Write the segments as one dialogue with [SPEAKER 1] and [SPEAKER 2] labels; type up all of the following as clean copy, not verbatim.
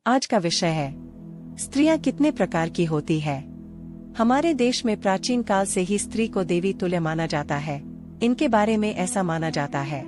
[SPEAKER 1] आज का विषय है स्त्रियां कितने प्रकार की होती है। हमारे देश में प्राचीन काल से ही स्त्री को देवी तुल्य माना जाता है। इनके बारे में ऐसा माना जाता है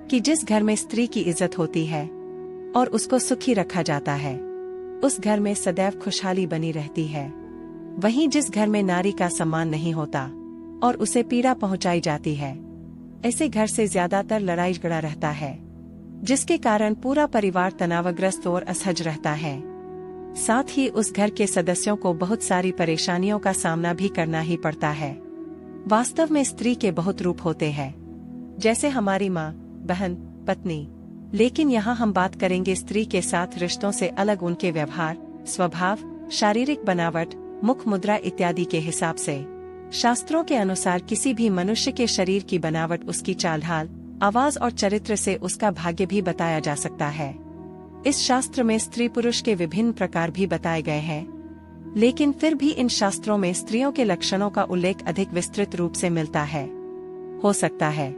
[SPEAKER 1] कि जिस घर में स्त्री की इज्जत होती है और उसको सुखी रखा जाता है, उस घर में सदैव खुशहाली बनी रहती है। वहीं जिस घर में नारी का सम्मान नहीं होता और उसे पीड़ा पहुंचाई जाती है, ऐसे घर से ज्यादातर लड़ाई झगड़ा रहता है, जिसके कारण पूरा परिवार तनावग्रस्त और असहज रहता है। साथ ही उस घर के सदस्यों को बहुत सारी परेशानियों का सामना भी करना ही पड़ता है। वास्तव में स्त्री के बहुत रूप होते हैं, जैसे हमारी माँ, बहन, पत्नी। लेकिन यहाँ हम बात करेंगे स्त्री के साथ रिश्तों से अलग उनके व्यवहार, स्वभाव, शारीरिक बनावट, मुख मुद्रा इत्यादि के हिसाब से। शास्त्रों के अनुसार किसी भी मनुष्य के शरीर की बनावट उसकी चाल ढाल, आवाज और चरित्र से उसका भाग्य भी बताया जा सकता है। इस शास्त्र में स्त्री पुरुष के विभिन्न प्रकार भी बताए गए हैं, लेकिन फिर भी इन शास्त्रों में स्त्रियों के लक्षणों का उल्लेख अधिक विस्तृत रूप से मिलता है। हो सकता है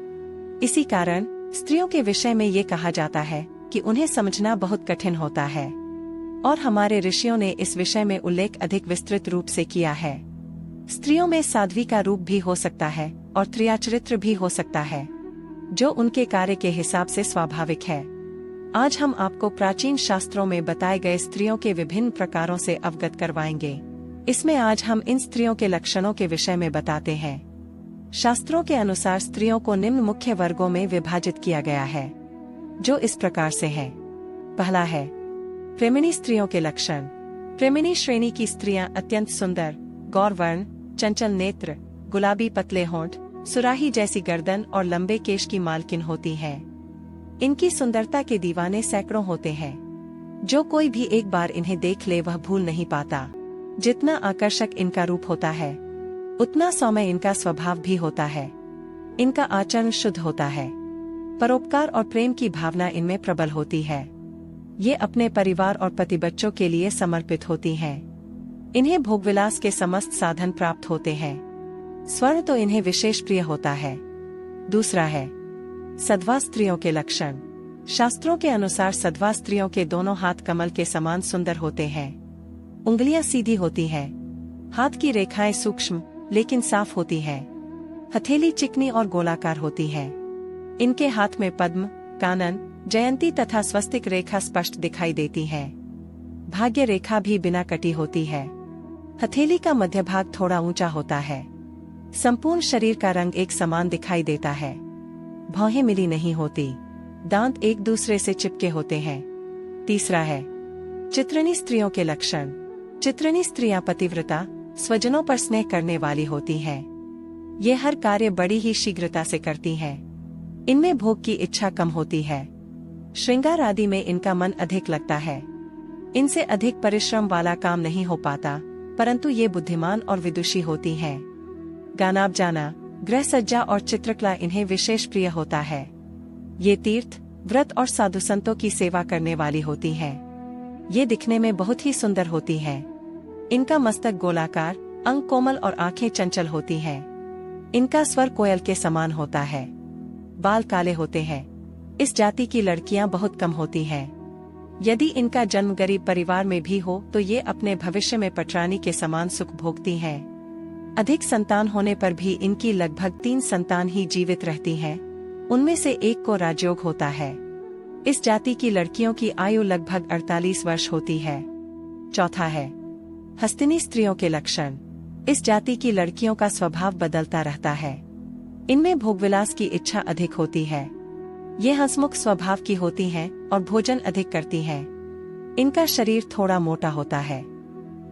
[SPEAKER 1] इसी कारण स्त्रियों के विषय में ये कहा जाता है कि उन्हें समझना बहुत कठिन होता है, और हमारे ऋषियों ने इस विषय में उल्लेख अधिक विस्तृत रूप से किया है। स्त्रियों में साध्वी का रूप भी हो सकता है और त्रियाचरित्र भी हो सकता है, जो उनके कार्य के हिसाब से स्वाभाविक है। आज हम आपको प्राचीन शास्त्रों में बताए गए स्त्रियों के विभिन्न प्रकारों से अवगत करवाएंगे। इसमें आज हम इन स्त्रियों के लक्षणों के विषय में बताते हैं। शास्त्रों के अनुसार स्त्रियों को निम्न मुख्य वर्गों में विभाजित किया गया है, जो इस प्रकार से हैं। पहला है प्रेमिणी स्त्रियों के लक्षण। प्रेमिणी श्रेणी की स्त्रियां अत्यंत सुंदर, गौरवर्ण, चंचल नेत्र, गुलाबी पतले होंठ, सुराही जैसी गर्दन और लंबे केश की मालकिन होती हैं। इनकी सुंदरता के दीवाने सैकड़ों होते हैं। जो कोई भी एक बार इन्हें देख ले वह भूल नहीं पाता। जितना आकर्षक इनका रूप होता है, उतना सौम्य इनका स्वभाव भी होता है। इनका आचरण शुद्ध होता है। परोपकार और प्रेम की भावना इनमें प्रबल होती है। ये अपने परिवार और पति बच्चों के लिए समर्पित होती हैं। इन्हें भोगविलास के समस्त साधन प्राप्त होते हैं। स्वर्ण तो इन्हें विशेष प्रिय होता है। दूसरा है सधवा स्त्रियों के लक्षण। शास्त्रों के अनुसार सधवा स्त्रियों के दोनों हाथ कमल के समान सुंदर होते हैं। उंगलियां सीधी होती हैं। हाथ की रेखाएं सूक्ष्म लेकिन साफ होती हैं। हथेली चिकनी और गोलाकार होती है। इनके हाथ में पद्म, कानन, जयंती तथा स्वस्तिक रेखा स्पष्ट दिखाई देती है। भाग्य रेखा भी बिना कटी होती है। हथेली का मध्य भाग थोड़ा ऊंचा होता है। संपूर्ण शरीर का रंग एक समान दिखाई देता है। भौहें मिली नहीं होती। दांत एक दूसरे से चिपके होते हैं। तीसरा है चित्रणी स्त्रियों के लक्षण। चित्रणी स्त्रियां पतिव्रता, स्वजनों पर स्नेह करने वाली होती हैं। ये हर कार्य बड़ी ही शीघ्रता से करती हैं। इनमें भोग की इच्छा कम होती है। श्रृंगार आदि में इनका मन अधिक लगता है। इनसे अधिक परिश्रम वाला काम नहीं हो पाता, परंतु ये बुद्धिमान और विदुषी होती हैं। गाना बजाना, गृह सज्जा और चित्रकला इन्हें विशेष प्रिय होता है। ये तीर्थ, व्रत और साधु संतों की सेवा करने वाली होती हैं। ये दिखने में बहुत ही सुंदर होती हैं। इनका मस्तक गोलाकार, अंग कोमल और आंखें चंचल होती हैं। इनका स्वर कोयल के समान होता है। बाल काले होते हैं। इस जाति की लड़कियां बहुत कम होती हैं। यदि इनका जन्म गरीब परिवार में भी हो तो ये अपने भविष्य में पटरानी के समान सुख भोगती हैं। अधिक संतान होने पर भी इनकी लगभग 3 संतान ही जीवित रहती हैं। उनमें से एक को राजयोग होता है। इस जाति की लड़कियों की आयु लगभग 48 वर्ष होती है। चौथा है हस्तिनी स्त्रियों के लक्षण। इस जाति की लड़कियों का स्वभाव बदलता रहता है। इनमें भोगविलास की इच्छा अधिक होती है। ये हंसमुख स्वभाव की होती हैं और भोजन अधिक करती हैं। इनका शरीर थोड़ा मोटा होता है।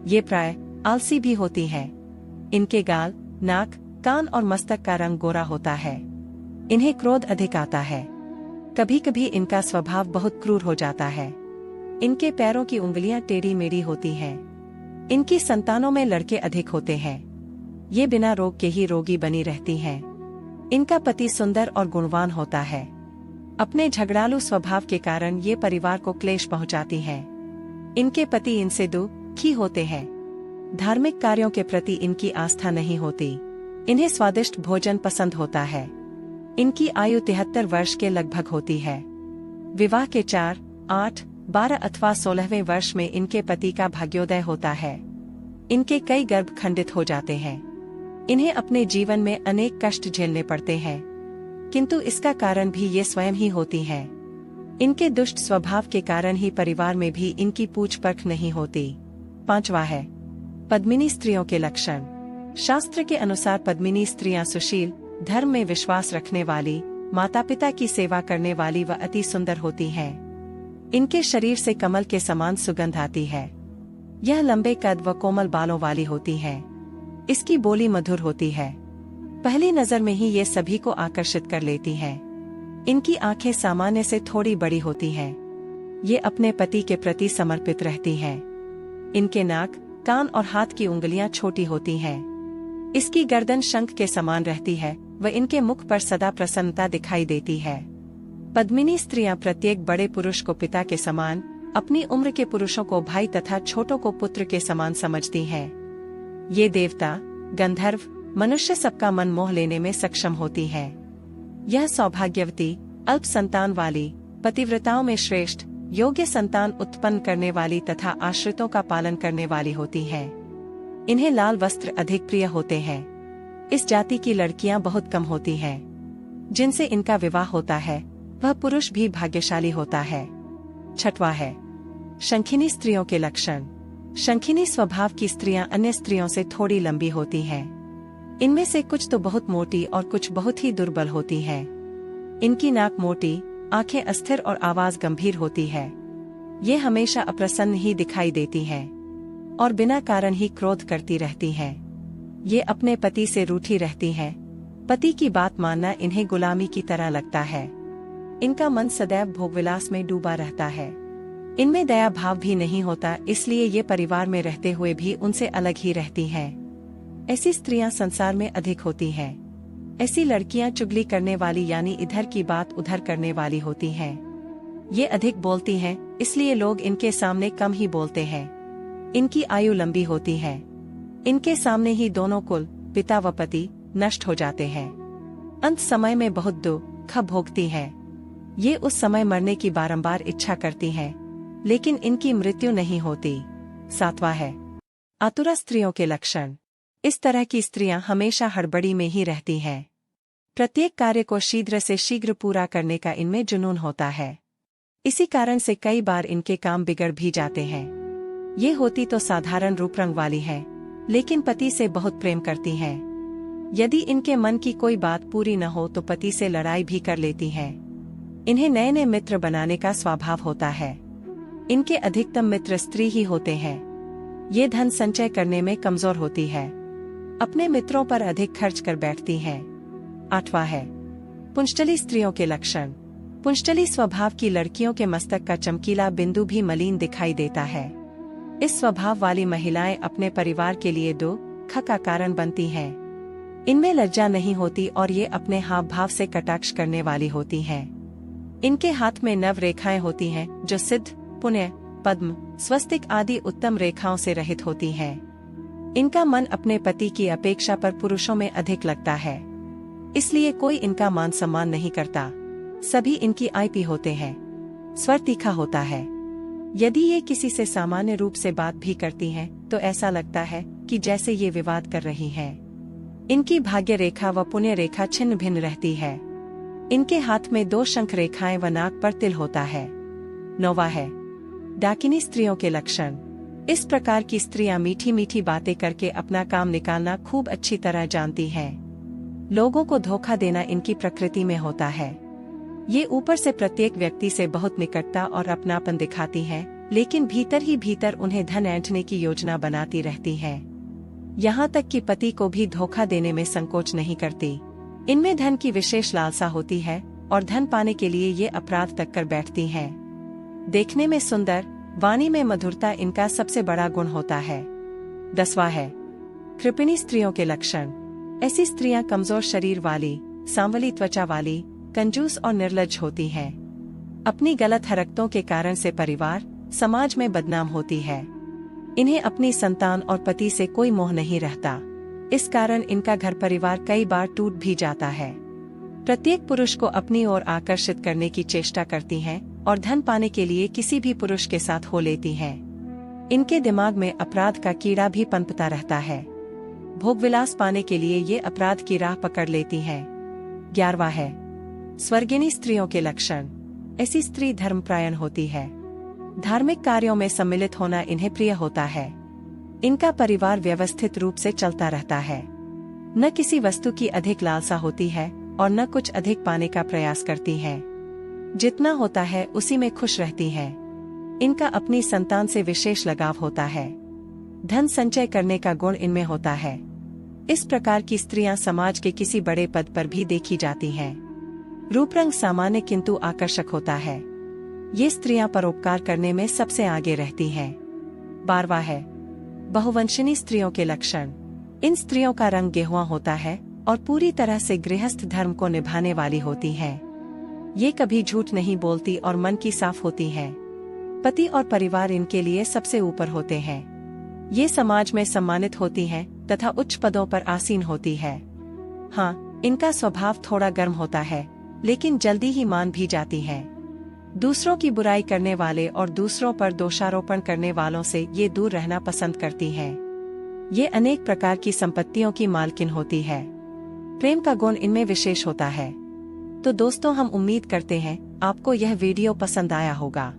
[SPEAKER 1] ये प्राय आलसी भी होती हैं। इनके गाल, नाक, कान और मस्तक का रंग गोरा होता है। इन्हें क्रोध अधिक आता है। कभी कभी इनका स्वभाव बहुत क्रूर हो जाता है। इनके पैरों की उंगलियां टेढ़ी मेढ़ी होती हैं। इनकी संतानों में लड़के अधिक होते हैं। ये बिना रोग के ही रोगी बनी रहती हैं। इनका पति सुंदर और गुणवान होता है। अपने झगड़ालू स्वभाव के कारण ये परिवार को क्लेश पहुंचाती हैं। इनके पति इनसे दुखी होते हैं। धार्मिक कार्यों के प्रति इनकी आस्था नहीं होती। इन्हें स्वादिष्ट भोजन पसंद होता है। इनकी आयु 73 वर्ष के लगभग होती है। विवाह के 4, 8, 12 अथवा 16वें वर्ष में इनके पति का भाग्योदय होता है। इनके कई गर्भ खंडित हो जाते हैं। इन्हें अपने जीवन में अनेक कष्ट झेलने पड़ते हैं, किंतु इसका कारण भी ये स्वयं ही होती हैं। इनके दुष्ट स्वभाव के कारण ही परिवार में भी इनकी पूछ परख नहीं होती। 5वां है पद्मिनी स्त्रियों के लक्षण। शास्त्र के अनुसार पद्मिनी स्त्रियां सुशील, धर्म में विश्वास रखने वाली, माता पिता की सेवा करने वाली व अति सुंदर होती हैं। इनके शरीर से कमल के समान सुगंध आती है। यह लंबे कद व कोमल बालों वाली होती हैं। इसकी बोली मधुर होती है। पहली नजर में ही ये सभी को आकर्षित कर लेती हैं। इनकी आंखें सामान्य से थोड़ी बड़ी होती हैं। ये अपने पति के प्रति समर्पित रहती हैं। इनके नाक, कान और हाथ की उंगलियां छोटी होती हैं। इसकी गर्दन शंख के समान रहती है व इनके मुख पर सदा प्रसन्नता दिखाई देती है। पद्मिनी स्त्रियां प्रत्येक बड़े पुरुष को पिता के समान, अपनी उम्र के पुरुषों को भाई तथा छोटों को पुत्र के समान समझती हैं। ये देवता, गंधर्व, मनुष्य सबका मन मोह लेने में सक्षम होती है। यह सौभाग्यवती, अल्प संतान वाली, पतिव्रताओं में श्रेष्ठ, योग्य संतान उत्पन्न करने वाली तथा आश्रितों का पालन करने वाली होती हैं। इन्हें लाल वस्त्र अधिक प्रिय होते हैं। इस जाति की लड़कियां बहुत कम होती हैं। जिनसे इनका विवाह होता है वह पुरुष भी भाग्यशाली होता है। 6वां है शंखिनी स्त्रियों के लक्षण। शंखिनी स्वभाव की स्त्रियां अन्य स्त्रियों से थोड़ी लंबी होती हैं। इनमें से कुछ तो बहुत मोटी और कुछ बहुत ही दुर्बल होती हैं। इनकी नाक मोटी, आंखें अस्थिर और आवाज गंभीर होती है। ये हमेशा अप्रसन्न ही दिखाई देती हैं और बिना कारण ही क्रोध करती रहती हैं। ये अपने पति से रूठी रहती हैं। पति की बात मानना इन्हें गुलामी की तरह लगता है। इनका मन सदैव भोगविलास में डूबा रहता है। इनमें दया भाव भी नहीं होता, इसलिए ये परिवार में रहते हुए भी उनसे अलग ही रहती हैं। ऐसी स्त्रियां संसार में अधिक होती हैं। ऐसी लड़कियां चुगली करने वाली यानी इधर की बात उधर करने वाली होती हैं। ये अधिक बोलती हैं, इसलिए लोग इनके सामने कम ही बोलते हैं। इनकी आयु लंबी होती है। इनके सामने ही दोनों कुल, पिता व पति, नष्ट हो जाते हैं। अंत समय में बहुत दुख भोगती हैं। ये उस समय मरने की बारंबार इच्छा करती हैं, लेकिन इनकी मृत्यु नहीं होती। 7वां है आतुरा स्त्रियों के लक्षण। इस तरह की स्त्रियां हमेशा हड़बड़ी में ही रहती हैं। प्रत्येक कार्य को शीघ्र से शीघ्र पूरा करने का इनमें जुनून होता है। इसी कारण से कई बार इनके काम बिगड़ भी जाते हैं। ये होती तो साधारण रूप रंग वाली हैं, लेकिन पति से बहुत प्रेम करती हैं। यदि इनके मन की कोई बात पूरी न हो तो पति से लड़ाई भी कर लेती हैं। इन्हें नए नए मित्र बनाने का स्वभाव होता है। इनके अधिकतम मित्र स्त्री ही होते हैं। ये धन संचय करने में कमजोर होती है। अपने मित्रों पर अधिक खर्च कर बैठती हैं। 8वां है पुंष्टली स्त्रियों के लक्षण। पुंष्टली स्वभाव की लड़कियों के मस्तक का चमकीला बिंदु भी मलिन दिखाई देता है। इस स्वभाव वाली महिलाएं अपने परिवार के लिए दुख का कारण बनती हैं। इनमें लज्जा नहीं होती और ये अपने हाव भाव से कटाक्ष करने वाली होती हैं। इनके हाथ में नव रेखाएं होती हैं जो सिद्ध, पुण्य, पद्म, स्वस्तिक आदि उत्तम रेखाओं से रहित होती हैं। इनका मन अपने पति की अपेक्षा पर पुरुषों में अधिक लगता है, इसलिए कोई इनका मान सम्मान नहीं करता। सभी इनकी आईपी होते हैं। स्वर तीखा होता है। यदि ये किसी से सामान्य रूप से बात भी करती हैं, तो ऐसा लगता है कि जैसे ये विवाद कर रही हैं। इनकी भाग्य रेखा व पुण्य रेखा छिन्न भिन्न रहती है। इनके हाथ में 2 शंख रेखाएं व नाक पर तिल होता है। 9वां है डाकिनी स्त्रियों के लक्षण। इस प्रकार की स्त्रियां मीठी मीठी बातें करके अपना काम निकालना खूब अच्छी तरह जानती हैं। लोगों को धोखा देना इनकी प्रकृति में होता है। ये ऊपर से प्रत्येक व्यक्ति से बहुत निकटता और अपनापन दिखाती हैं, लेकिन भीतर ही भीतर उन्हें धन ऐंठने की योजना बनाती रहती हैं। यहाँ तक कि पति को भी धोखा देने में संकोच नहीं करती। इनमें धन की विशेष लालसा होती है और धन पाने के लिए ये अपराध तक कर बैठती हैं। देखने में सुंदर, वाणी में मधुरता इनका सबसे बड़ा गुण होता है। 10वां है कृपिणी स्त्रियों के लक्षण। ऐसी स्त्रियां कमजोर शरीर वाली, सांवली त्वचा वाली, कंजूस और निर्लज्ज होती हैं। अपनी गलत हरकतों के कारण से परिवार, समाज में बदनाम होती है। इन्हें अपनी संतान और पति से कोई मोह नहीं रहता। इस कारण इनका घर परिवार कई बार टूट भी जाता है। प्रत्येक पुरुष को अपनी ओर आकर्षित करने की चेष्टा करती हैं, और धन पाने के लिए किसी भी पुरुष के साथ हो लेती हैं। इनके दिमाग में अपराध का कीड़ा भी पनपता रहता है। भोगविलास पाने के लिए ये अपराध की राह पकड़ लेती हैं। 11वां है स्वर्गिनी स्त्रियों के लक्षण। ऐसी स्त्री धर्मपरायण होती है। धार्मिक कार्यों में सम्मिलित होना इन्हें प्रिय होता है। इनका परिवार व्यवस्थित रूप से चलता रहता है। न किसी वस्तु की अधिक लालसा होती है और न कुछ अधिक पाने का प्रयास करती हैं। जितना होता है उसी में खुश रहती हैं। इनका अपनी संतान से विशेष लगाव होता है। धन संचय करने का गुण इनमें होता है। इस प्रकार की स्त्रियां समाज के किसी बड़े पद पर भी देखी जाती हैं। रूप रंग सामान्य किंतु आकर्षक होता है। ये स्त्रियां परोपकार करने में सबसे आगे रहती हैं। 12वां है बहुवंशिनी स्त्रियों के लक्षण। इन स्त्रियों का रंग गेहुआ होता है और पूरी तरह से गृहस्थ धर्म को निभाने वाली होती हैं। ये कभी झूठ नहीं बोलती और मन की साफ होती हैं। पति और परिवार इनके लिए सबसे ऊपर होते हैं। ये समाज में सम्मानित होती हैं तथा उच्च पदों पर आसीन होती है। हाँ, इनका स्वभाव थोड़ा गर्म होता है, लेकिन जल्दी ही मान भी जाती हैं। दूसरों की बुराई करने वाले और दूसरों पर दोषारोपण करने वालों से ये दूर रहना पसंद करती हैं। ये अनेक प्रकार की संपत्तियों की मालकिन होती है। प्रेम का गुण इनमें विशेष होता है। तो दोस्तों, हम उम्मीद करते हैं आपको यह वीडियो पसंद आया होगा।